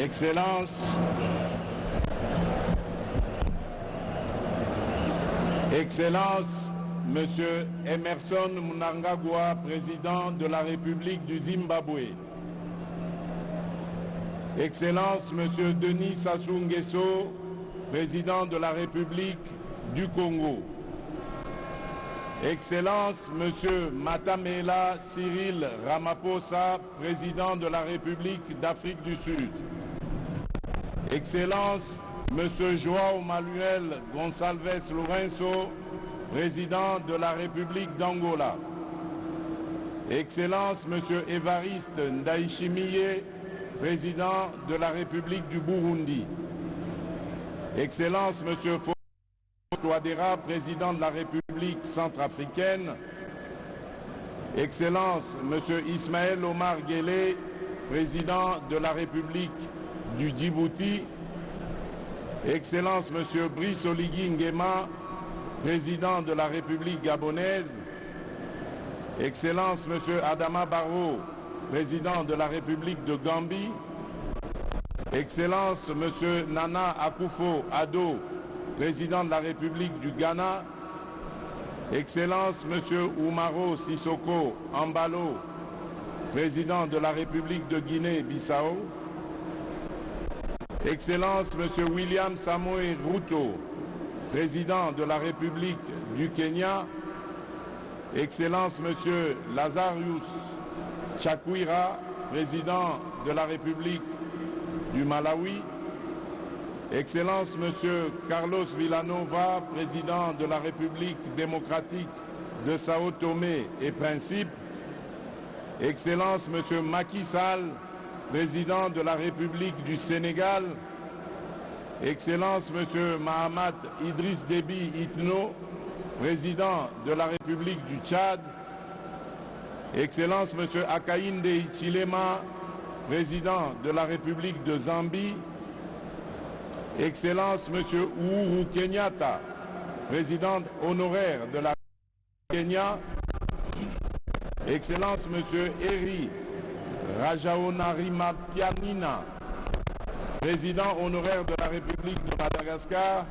Excellences, Excellences, Monsieur Emerson Mnangagwa, président de la République du Zimbabwe. Excellences, Monsieur Denis Sassou Nguesso, président de la République du Congo. Excellences, Monsieur Matamela Cyril Ramaphosa, président de la République d'Afrique du Sud. Excellences, Monsieur João Manuel Gonçalves Lourenço, président de la République d'Angola. Excellences, Monsieur Évariste Ndayishimiye, président de la République du Burundi. Excellences, Monsieur Touadéra, président de la République centrafricaine. Excellences, Monsieur Ismaël Omar Guelleh, président de la République du Djibouti. Excellences, Monsieur Brice Oligui Nguema, président de la République gabonaise. Excellences, Monsieur Adama Barrow, président de la République de Gambie. Excellences, Monsieur Nana Akufo-Addo, président de la République du Ghana. Excellences, Monsieur Oumaro Sissoko Embalo, président de la République de Guinée-Bissau. Excellences, Monsieur William Samoei Ruto, président de la République du Kenya. Excellences, Monsieur Lazarus Chakwera, président de la République du Malawi. Excellences, Monsieur Carlos Villanova, président de la République démocratique de Sao Tomé et Principe. Excellences, Monsieur Macky Sall, président de la République du Sénégal. Excellences, Monsieur Mahamat Idriss Déby Itno, président de la République du Tchad. Excellences, Monsieur Hakainde Hichilema, président de la République de Zambie. Excellences, Monsieur Uhuru Kenyatta, président honoraire de la République du Kenya. Excellences, Monsieur Eri Rajaonarimampianina, président honoraire de la République de Madagascar.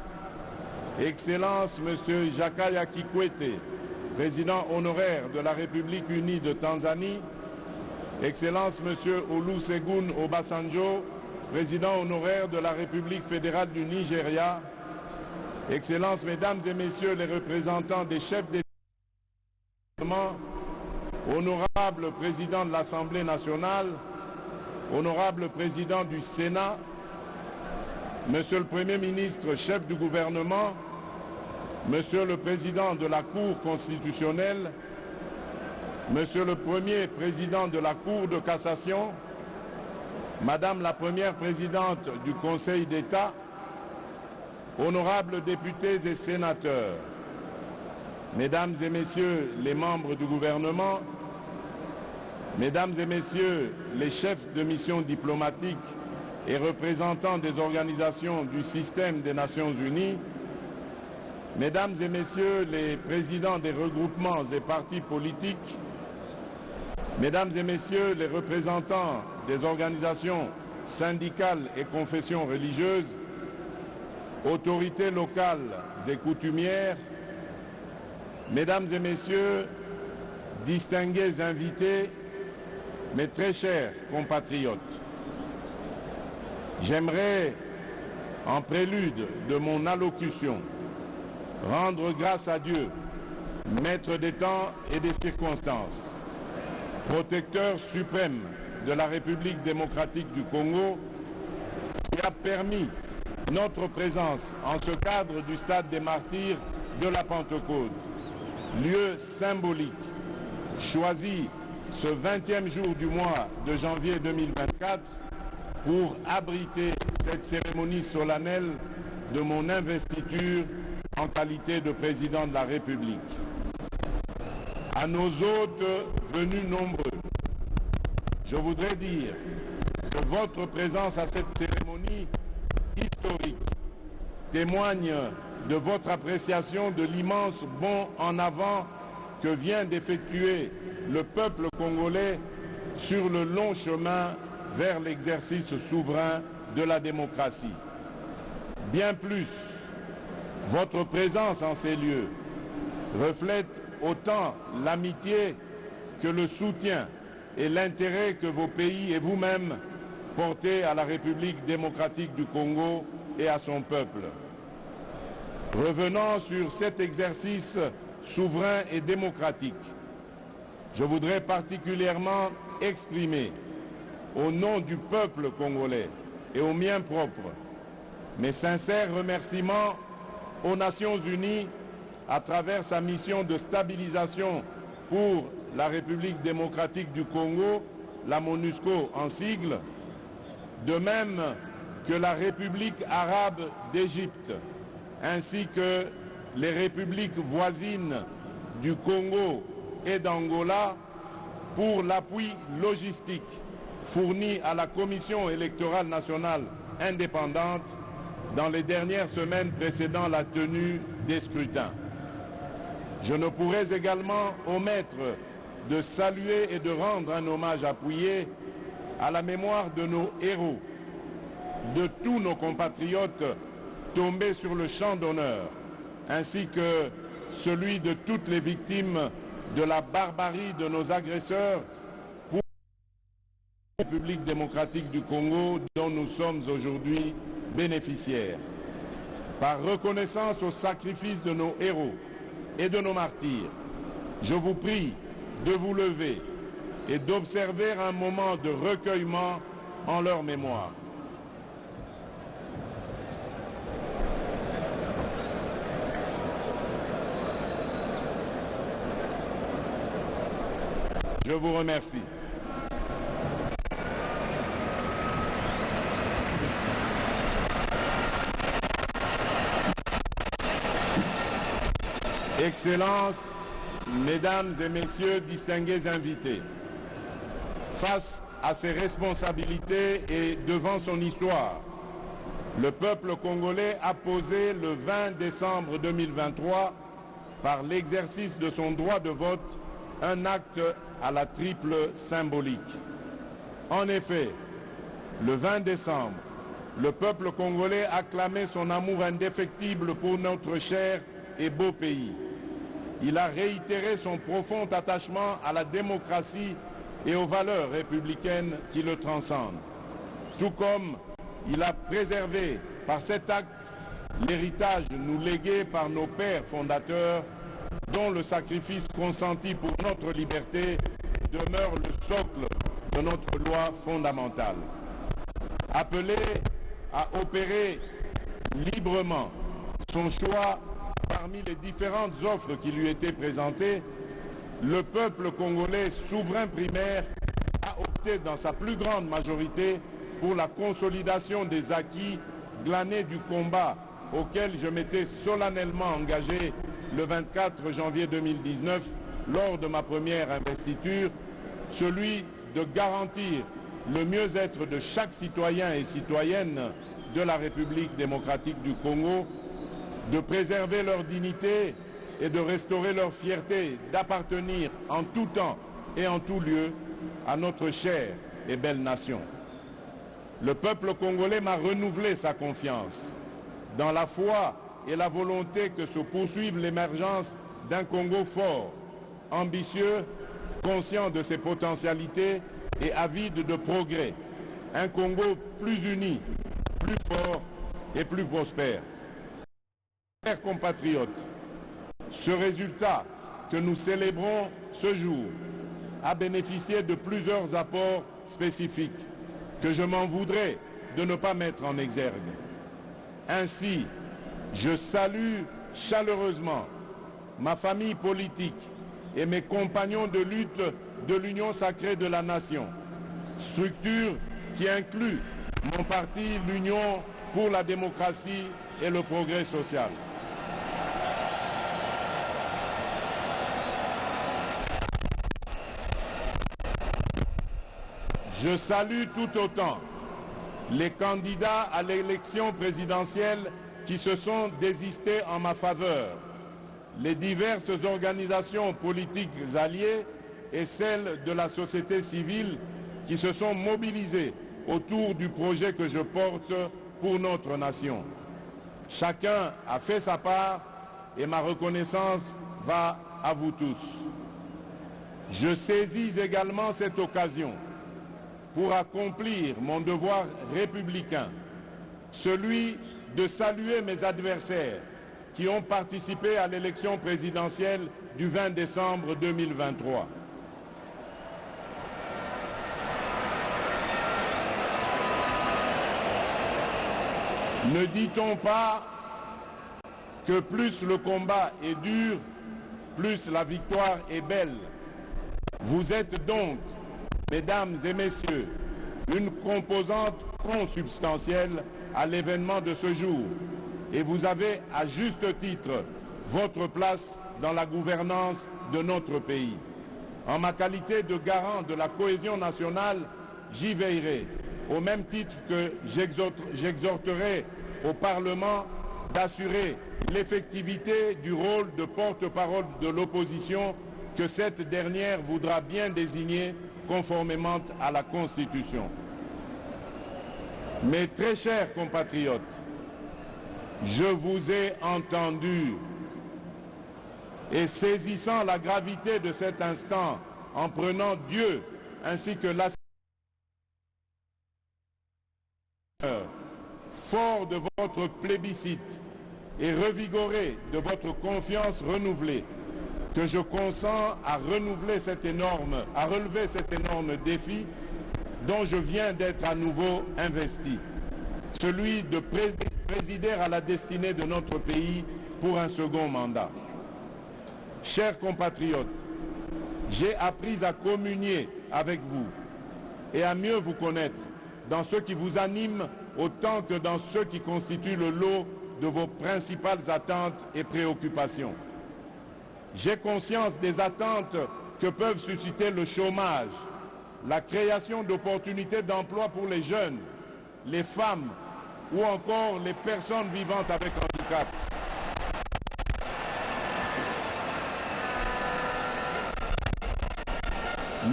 Excellences, Monsieur Jakaya Kikwete, président honoraire de la République unie de Tanzanie. Excellences, Monsieur Olusegun Obasanjo, président honoraire de la République fédérale du Nigeria. Excellences, Mesdames et Messieurs les représentants des chefs d'État, honorable président de l'Assemblée nationale, honorable président du Sénat, Monsieur le Premier ministre, chef du gouvernement, Monsieur le Président de la Cour constitutionnelle, Monsieur le Premier Président de la Cour de cassation, Madame la Première Présidente du Conseil d'État, honorables députés et sénateurs, Mesdames et Messieurs les membres du gouvernement, Mesdames et Messieurs les chefs de mission diplomatique et représentants des organisations du système des Nations Unies, Mesdames et Messieurs les présidents des regroupements et partis politiques, Mesdames et Messieurs les représentants des organisations syndicales et confessions religieuses, autorités locales et coutumières, Mesdames et Messieurs, distingués invités, mes très chers compatriotes, j'aimerais, en prélude de mon allocution, rendre grâce à Dieu, maître des temps et des circonstances, protecteur suprême de la République démocratique du Congo, qui a permis notre présence en ce cadre du stade des martyrs de la Pentecôte, lieu symbolique choisi ce 20e jour du mois de janvier 2024 pour abriter cette cérémonie solennelle de mon investiture en qualité de président de la République. À nos hôtes venus nombreux, je voudrais dire que votre présence à cette cérémonie historique témoigne de votre appréciation de l'immense bond en avant que vient d'effectuer le peuple congolais sur le long chemin vers l'exercice souverain de la démocratie. Bien plus, votre présence en ces lieux reflète autant l'amitié que le soutien et l'intérêt que vos pays et vous-même portez à la République démocratique du Congo et à son peuple. Revenant sur cet exercice souverain et démocratique, je voudrais particulièrement exprimer, au nom du peuple congolais et au mien propre, mes sincères remerciements aux Nations Unies à travers sa mission de stabilisation pour la République démocratique du Congo, la MONUSCO en sigle, de même que la République arabe d'Égypte, ainsi que les républiques voisines du Congo et d'Angola pour l'appui logistique fourni à la Commission électorale nationale indépendante dans les dernières semaines précédant la tenue des scrutins. Je ne pourrais également omettre de saluer et de rendre un hommage appuyé à la mémoire de nos héros, de tous nos compatriotes tombés sur le champ d'honneur, ainsi que celui de toutes les victimes de la barbarie de nos agresseurs pour la République démocratique du Congo dont nous sommes aujourd'hui bénéficiaires. Par reconnaissance au sacrifice de nos héros et de nos martyrs, je vous prie de vous lever et d'observer un moment de recueillement en leur mémoire. Je vous remercie. Excellences, Mesdames et Messieurs, distingués invités, face à ses responsabilités et devant son histoire, le peuple congolais a posé le 20 décembre 2023, par l'exercice de son droit de vote, un acte à la triple symbolique. En effet, le 20 décembre, le peuple congolais a clamé son amour indéfectible pour notre cher et beau pays. Il a réitéré son profond attachement à la démocratie et aux valeurs républicaines qui le transcendent. Tout comme il a préservé par cet acte l'héritage nous légué par nos pères fondateurs, dont le sacrifice consenti pour notre liberté demeure le socle de notre loi fondamentale. Appelé à opérer librement son choix parmi les différentes offres qui lui étaient présentées, le peuple congolais souverain primaire a opté dans sa plus grande majorité pour la consolidation des acquis glanés du combat auquel je m'étais solennellement engagé le 24 janvier 2019 lors de ma première investiture, celui de garantir le mieux-être de chaque citoyen et citoyenne de la République démocratique du Congo, de préserver leur dignité et de restaurer leur fierté d'appartenir en tout temps et en tout lieu à notre chère et belle nation. Le peuple congolais m'a renouvelé sa confiance dans la foi et la volonté que se poursuive l'émergence d'un Congo fort, ambitieux, conscient de ses potentialités et avide de progrès. Un Congo plus uni, plus fort et plus prospère. Chers compatriotes, ce résultat que nous célébrons ce jour a bénéficié de plusieurs apports spécifiques que je m'en voudrais de ne pas mettre en exergue. Ainsi, je salue chaleureusement ma famille politique et mes compagnons de lutte de l'Union sacrée de la Nation, structure qui inclut mon parti, l'Union pour la démocratie et le progrès social. Je salue tout autant les candidats à l'élection présidentielle qui se sont désistés en ma faveur, les diverses organisations politiques alliées et celles de la société civile, qui se sont mobilisés autour du projet que je porte pour notre nation. Chacun a fait sa part et ma reconnaissance va à vous tous. Je saisis également cette occasion pour accomplir mon devoir républicain, celui de saluer mes adversaires qui ont participé à l'élection présidentielle du 20 décembre 2023. Ne dit-on pas que plus le combat est dur, plus la victoire est belle? Vous êtes donc, mesdames et messieurs, une composante consubstantielle à l'événement de ce jour et vous avez à juste titre votre place dans la gouvernance de notre pays. En ma qualité de garant de la cohésion nationale, j'y veillerai, au même titre que j'exhorterai au Parlement d'assurer l'effectivité du rôle de porte-parole de l'opposition que cette dernière voudra bien désigner conformément à la Constitution. Mes très chers compatriotes, je vous ai entendu et saisissant la gravité de cet instant, en prenant Dieu ainsi que la fort de votre plébiscite et revigoré de votre confiance renouvelée, que je consens à relever cet énorme défi dont je viens d'être à nouveau investi, celui de présider à la destinée de notre pays pour un second mandat. Chers compatriotes, j'ai appris à communier avec vous et à mieux vous connaître dans ce qui vous anime autant que dans ce qui constitue le lot de vos principales attentes et préoccupations. J'ai conscience des attentes que peuvent susciter le chômage, la création d'opportunités d'emploi pour les jeunes, les femmes ou encore les personnes vivant avec handicap.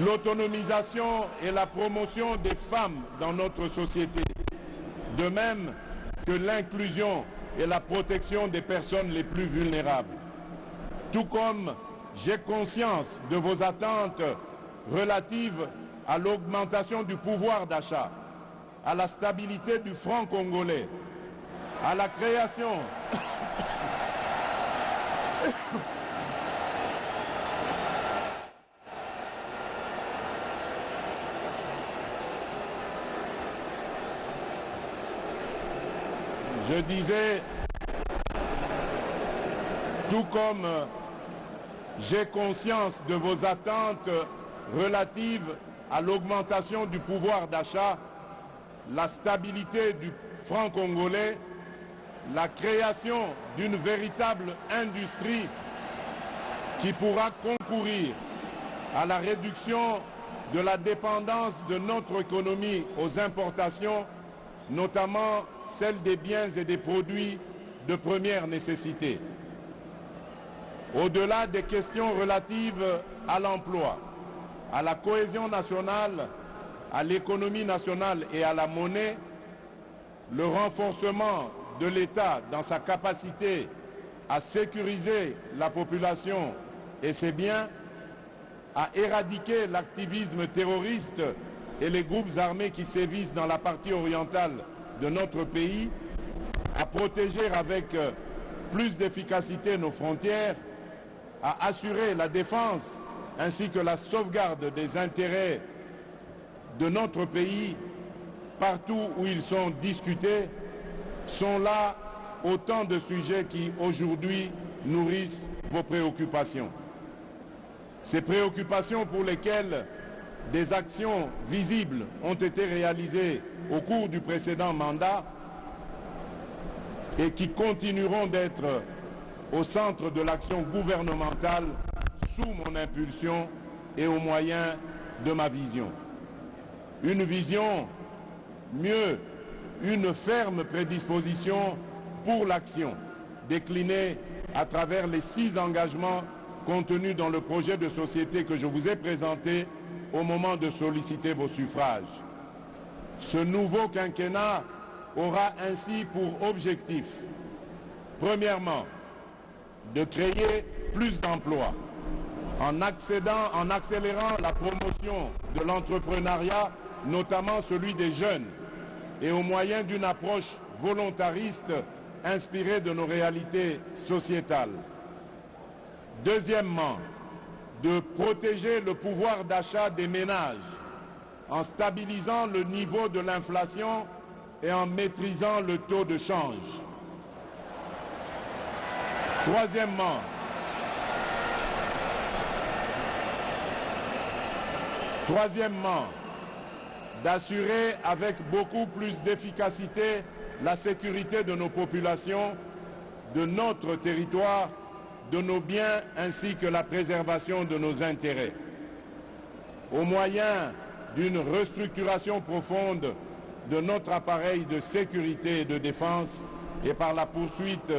L'autonomisation et la promotion des femmes dans notre société, de même que l'inclusion et la protection des personnes les plus vulnérables. Tout comme j'ai conscience de vos attentes relatives à l'augmentation du pouvoir d'achat, à la stabilité du franc congolais, à la création Je disais, tout comme j'ai conscience de vos attentes relatives à l'augmentation du pouvoir d'achat, la stabilité du franc congolais, la création d'une véritable industrie qui pourra concourir à la réduction de la dépendance de notre économie aux importations, notamment celle des biens et des produits de première nécessité. Au-delà des questions relatives à l'emploi, à la cohésion nationale, à l'économie nationale et à la monnaie, le renforcement de l'État dans sa capacité à sécuriser la population et ses biens, à éradiquer l'activisme terroriste et les groupes armés qui sévissent dans la partie orientale de notre pays, à protéger avec plus d'efficacité nos frontières, à assurer la défense ainsi que la sauvegarde des intérêts de notre pays partout où ils sont discutés, sont là autant de sujets qui aujourd'hui nourrissent vos préoccupations. Ces préoccupations pour lesquelles des actions visibles ont été réalisées au cours du précédent mandat et qui continueront d'être au centre de l'action gouvernementale sous mon impulsion et au moyen de ma vision. Une vision, mieux, une ferme prédisposition pour l'action, déclinée à travers les 6 engagements contenus dans le projet de société que je vous ai présenté au moment de solliciter vos suffrages. Ce nouveau quinquennat aura ainsi pour objectif, premièrement, de créer plus d'emplois en accélérant la promotion de l'entrepreneuriat, notamment celui des jeunes, et au moyen d'une approche volontariste inspirée de nos réalités sociétales. Deuxièmement, de protéger le pouvoir d'achat des ménages en stabilisant le niveau de l'inflation et en maîtrisant le taux de change. Troisièmement, d'assurer avec beaucoup plus d'efficacité la sécurité de nos populations, de notre territoire, de nos biens ainsi que la préservation de nos intérêts. Au moyen d'une restructuration profonde de notre appareil de sécurité et de défense et par la poursuite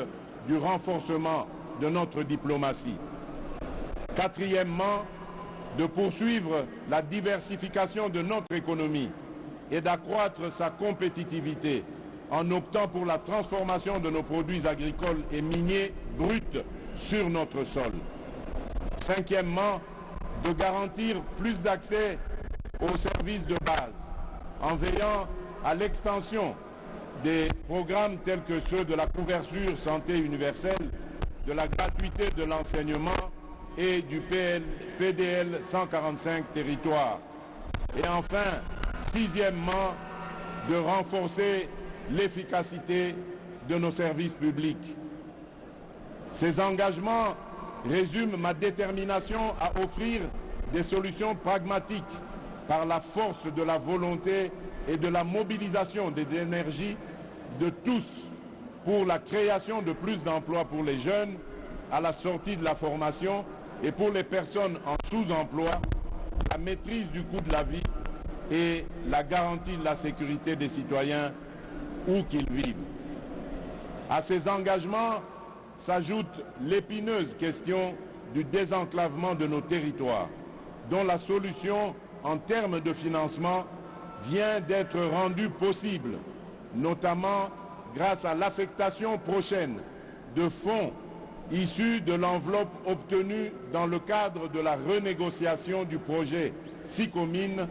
du renforcement de notre diplomatie. Quatrièmement, de poursuivre la diversification de notre économie et d'accroître sa compétitivité en optant pour la transformation de nos produits agricoles et miniers bruts sur notre sol. Cinquièmement, de garantir plus d'accès aux services de base en veillant à l'extension des programmes tels que ceux de la couverture santé universelle, de la gratuité de l'enseignement et du PDL 145 territoires. Et enfin, sixièmement, de renforcer l'efficacité de nos services publics. Ces engagements résument ma détermination à offrir des solutions pragmatiques par la force de la volonté et de la mobilisation des énergies de tous pour la création de plus d'emplois pour les jeunes à la sortie de la formation et pour les personnes en sous-emploi, la maîtrise du coût de la vie et la garantie de la sécurité des citoyens où qu'ils vivent. À ces engagements s'ajoute l'épineuse question du désenclavement de nos territoires, dont la solution en termes de financement vient d'être rendue possible, notamment grâce à l'affectation prochaine de fonds issus de l'enveloppe obtenue dans le cadre de la renégociation du projet SICOMINE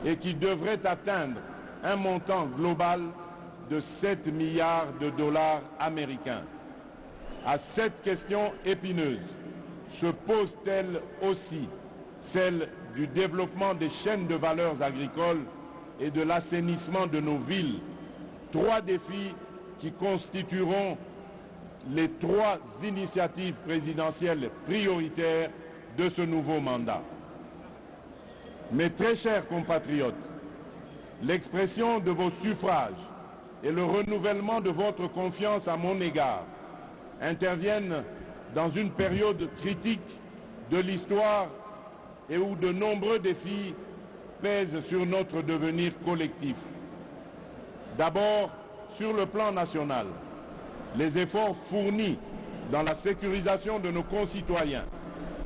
et qui devrait atteindre un montant global de 7 milliards de dollars américains. À cette question épineuse se pose-t-elle aussi celle du développement des chaînes de valeurs agricoles et de l'assainissement de nos villes, trois défis qui constitueront les trois initiatives présidentielles prioritaires de ce nouveau mandat. Mes très chers compatriotes, l'expression de vos suffrages et le renouvellement de votre confiance à mon égard interviennent dans une période critique de l'histoire et où de nombreux défis pèsent sur notre devenir collectif. D'abord, sur le plan national, les efforts fournis dans la sécurisation de nos concitoyens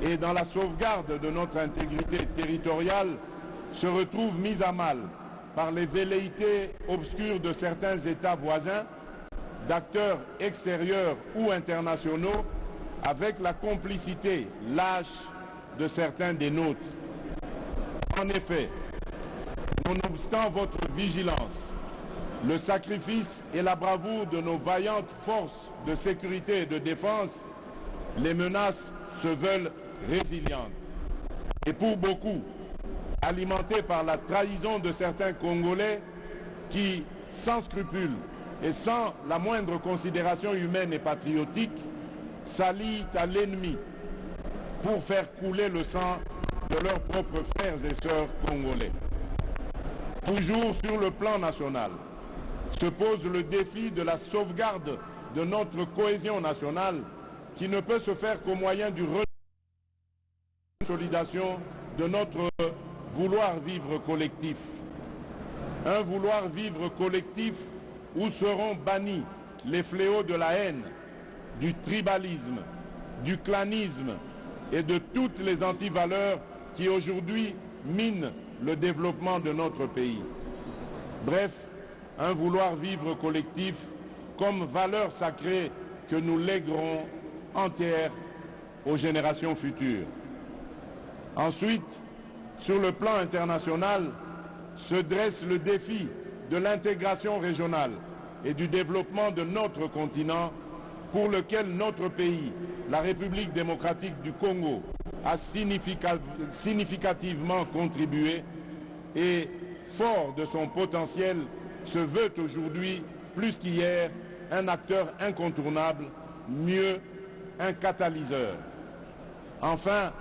et dans la sauvegarde de notre intégrité territoriale se retrouvent mis à mal par les velléités obscures de certains États voisins, d'acteurs extérieurs ou internationaux, avec la complicité lâche de certains des nôtres. En effet, nonobstant votre vigilance, le sacrifice et la bravoure de nos vaillantes forces de sécurité et de défense, les menaces se veulent résilientes. Et pour beaucoup, alimentées par la trahison de certains Congolais qui, sans scrupules et sans la moindre considération humaine et patriotique, s'allient à l'ennemi pour faire couler le sang de leurs propres frères et sœurs congolais. Toujours sur le plan national, se pose le défi de la sauvegarde de notre cohésion nationale qui ne peut se faire qu'au moyen du consolidation de notre vouloir vivre collectif. Un vouloir vivre collectif où seront bannis les fléaux de la haine, du tribalisme, du clanisme et de toutes les antivaleurs qui aujourd'hui minent le développement de notre pays. Bref, un vouloir vivre collectif comme valeur sacrée que nous léguerons entière aux générations futures. Ensuite, sur le plan international, se dresse le défi de l'intégration régionale et du développement de notre continent, pour lequel notre pays, la République démocratique du Congo, a significativement contribué et, fort de son potentiel, se veut aujourd'hui, plus qu'hier, un acteur incontournable, mieux, un catalyseur. Enfin,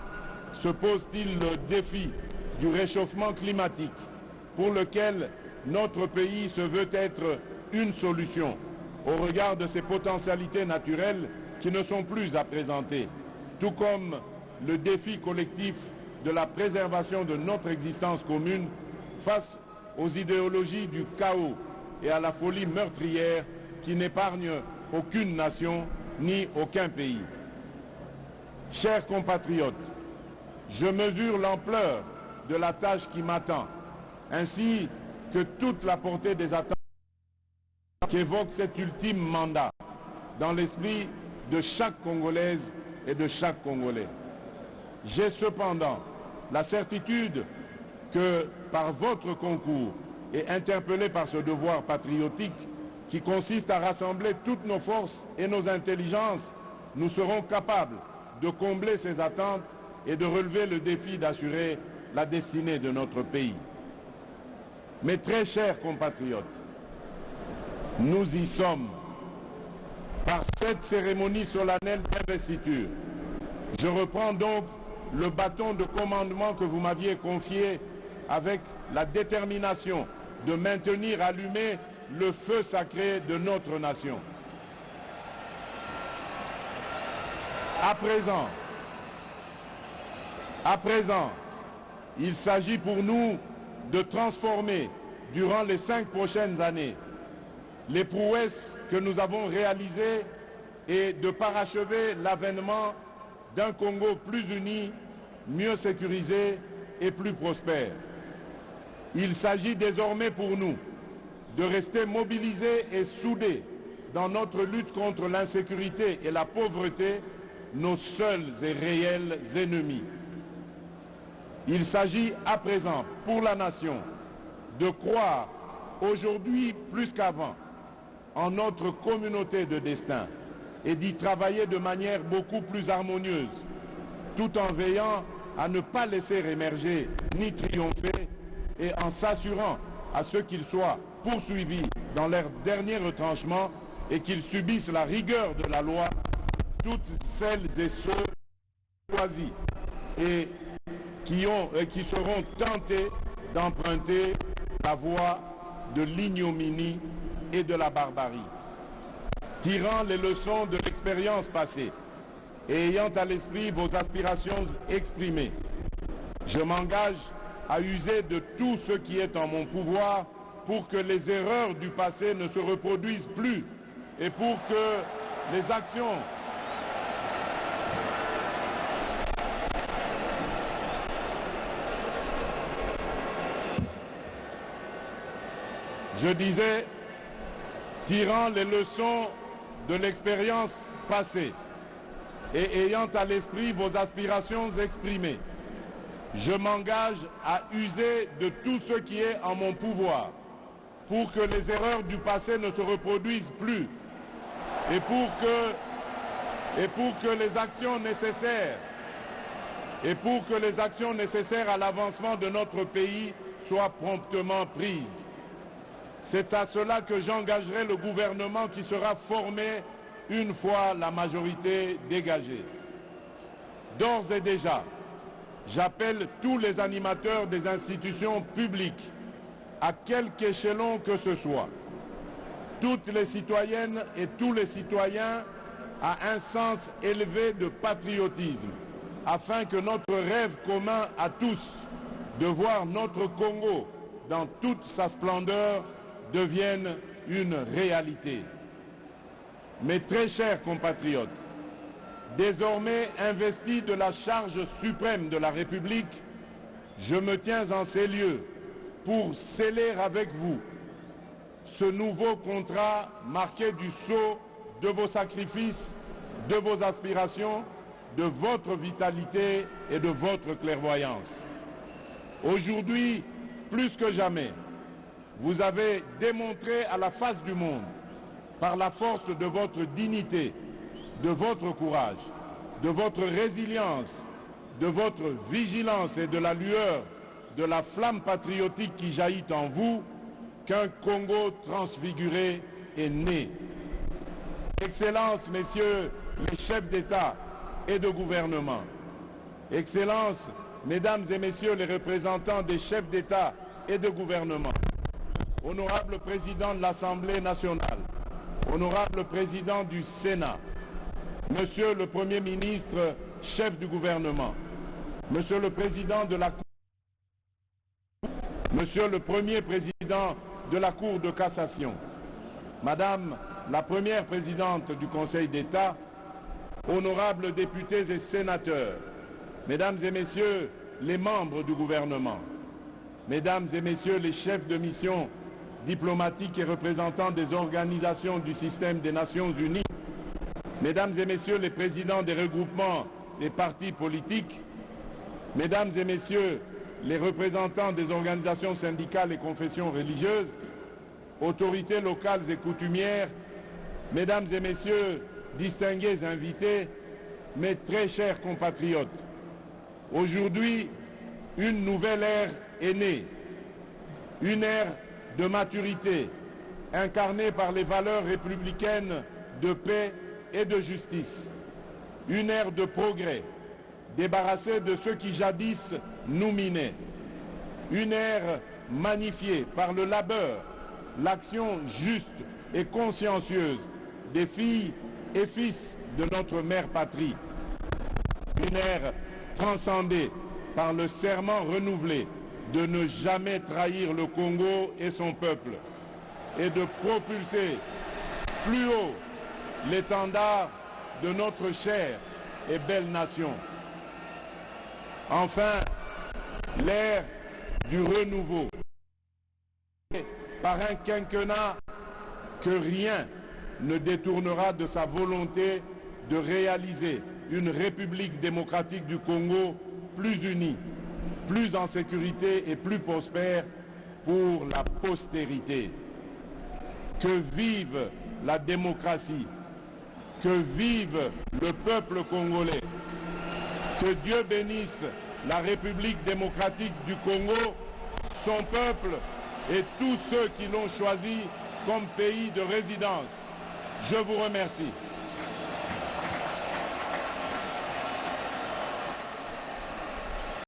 se pose-t-il le défi du réchauffement climatique, pour lequel notre pays se veut être une solution au regard de ses potentialités naturelles qui ne sont plus à présenter, tout comme le défi collectif de la préservation de notre existence commune face aux idéologies du chaos et à la folie meurtrière qui n'épargnent aucune nation ni aucun pays. Chers compatriotes, je mesure l'ampleur de la tâche qui m'attend, ainsi que toute la portée des attentes qu'évoque cet ultime mandat dans l'esprit de chaque Congolaise et de chaque Congolais. J'ai cependant la certitude que, par votre concours et interpellé par ce devoir patriotique qui consiste à rassembler toutes nos forces et nos intelligences, nous serons capables de combler ces attentes et de relever le défi d'assurer la destinée de notre pays. Mes très chers compatriotes, nous y sommes. Par cette cérémonie solennelle d'investiture, je reprends donc le bâton de commandement que vous m'aviez confié avec la détermination de maintenir allumé le feu sacré de notre nation. À présent, il s'agit pour nous de transformer durant les 5 prochaines années les prouesses que nous avons réalisées et de parachever l'avènement d'un Congo plus uni, mieux sécurisé et plus prospère. Il s'agit désormais pour nous de rester mobilisés et soudés dans notre lutte contre l'insécurité et la pauvreté, nos seuls et réels ennemis. Il s'agit à présent pour la nation de croire aujourd'hui plus qu'avant en notre communauté de destin et d'y travailler de manière beaucoup plus harmonieuse, tout en veillant à ne pas laisser émerger ni triompher et en s'assurant à ceux qu'ils soient poursuivis dans leur dernier retranchement et qu'ils subissent la rigueur de la loi, toutes celles et ceux choisis et qui seront tentés d'emprunter la voie de l'ignominie et de la barbarie. Tirant les leçons de l'expérience passée et ayant à l'esprit vos aspirations exprimées, je m'engage à user de tout ce qui est en mon pouvoir pour que les erreurs du passé ne se reproduisent plus et pour que les actions Je disais, tirant les leçons de l'expérience passée et ayant à l'esprit vos aspirations exprimées, je m'engage à user de tout ce qui est en mon pouvoir pour que les erreurs du passé ne se reproduisent plus et pour que les actions nécessaires à l'avancement de notre pays soient promptement prises. C'est à cela que j'engagerai le gouvernement qui sera formé une fois la majorité dégagée. D'ores et déjà, j'appelle tous les animateurs des institutions publiques, à quelque échelon que ce soit, toutes les citoyennes et tous les citoyens, à un sens élevé de patriotisme, afin que notre rêve commun à tous de voir notre Congo dans toute sa splendeur devienne une réalité. Mes très chers compatriotes, désormais investis de la charge suprême de la République, je me tiens en ces lieux pour sceller avec vous ce nouveau contrat marqué du sceau de vos sacrifices, de vos aspirations, de votre vitalité et de votre clairvoyance. Aujourd'hui, plus que jamais, vous avez démontré à la face du monde, par la force de votre dignité, de votre courage, de votre résilience, de votre vigilance et de la lueur de la flamme patriotique qui jaillit en vous, qu'un Congo transfiguré est né. Excellences, messieurs les chefs d'État et de gouvernement, Excellences, mesdames et messieurs les représentants des chefs d'État et de gouvernement, honorable président de l'Assemblée nationale, honorable président du Sénat, monsieur le Premier ministre, chef du gouvernement, monsieur le président de la Cour, monsieur le premier président de la Cour de cassation, madame la première présidente du Conseil d'État, honorables députés et sénateurs, mesdames et messieurs les membres du gouvernement, mesdames et messieurs les chefs de mission diplomatiques et représentants des organisations du système des Nations Unies, mesdames et messieurs les présidents des regroupements des partis politiques, mesdames et messieurs les représentants des organisations syndicales et confessions religieuses, autorités locales et coutumières, mesdames et messieurs, distingués invités, mes très chers compatriotes, aujourd'hui, une nouvelle ère est née, une ère de maturité, incarnée par les valeurs républicaines de paix et de justice, une ère de progrès, débarrassée de ceux qui jadis nous minaient, une ère magnifiée par le labeur, l'action juste et consciencieuse des filles et fils de notre mère patrie, une ère transcendée par le serment renouvelé de ne jamais trahir le Congo et son peuple et de propulser plus haut l'étendard de notre chère et belle nation. Enfin, l'ère du renouveau par un quinquennat que rien ne détournera de sa volonté de réaliser une République démocratique du Congo plus unie, plus en sécurité et plus prospère pour la postérité. Que vive la démocratie, que vive le peuple congolais, que Dieu bénisse la République démocratique du Congo, son peuple et tous ceux qui l'ont choisi comme pays de résidence. Je vous remercie.